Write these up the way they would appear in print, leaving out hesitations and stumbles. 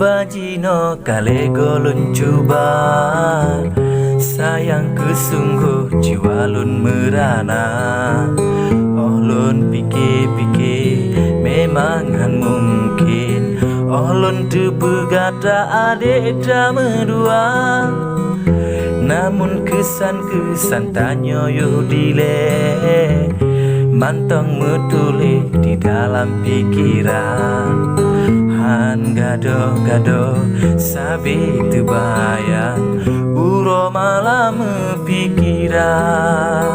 bajino kale golun coba, sayangku sungguh jiwa lun merana. Oh lun pikir-pikir memang han mungkin, oh lun tu berkata adik dah merdua. Namun kesan-kesan tanya yo dile, mantong metule di dalam pikiran. Han gado-gado sabi tu bayang, uro malam pikiran.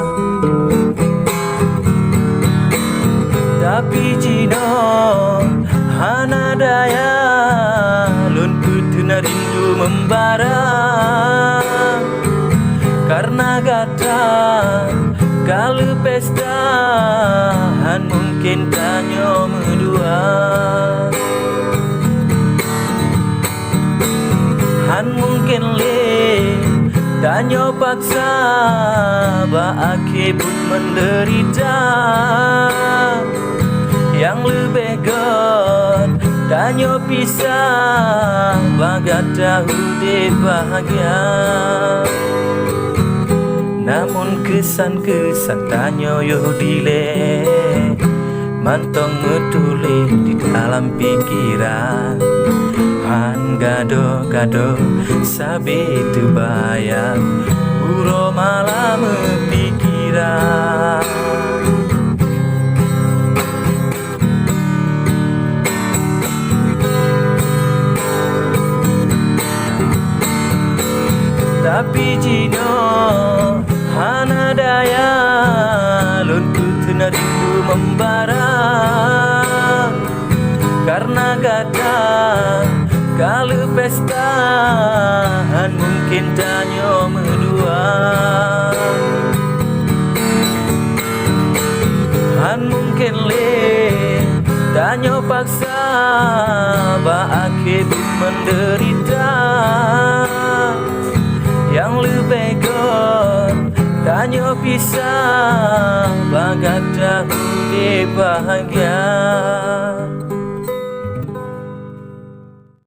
Tapi Cino hana daya, lun putuna rindu membara. Karena gata kalau pesta han mungkin tanya medua. Han mungkin le tanya paksa ba akibut menderita. Yang lebih god tanya pisah bagat tahu de bahagia. Namun kesan-kesan tanya yo dile, mantong metule di dalam pikiran. Han gado-gado sabi tu bayang, uro malam pikiran. Tapi Cino hana daya, lun putuna rindu membara. Karena gata kalau pesta han mungkin tanya medua. Han mungkin le tanya paksa ba akibut menderita. Yang lebih god tanya pisah bagat tahu dia bahagia.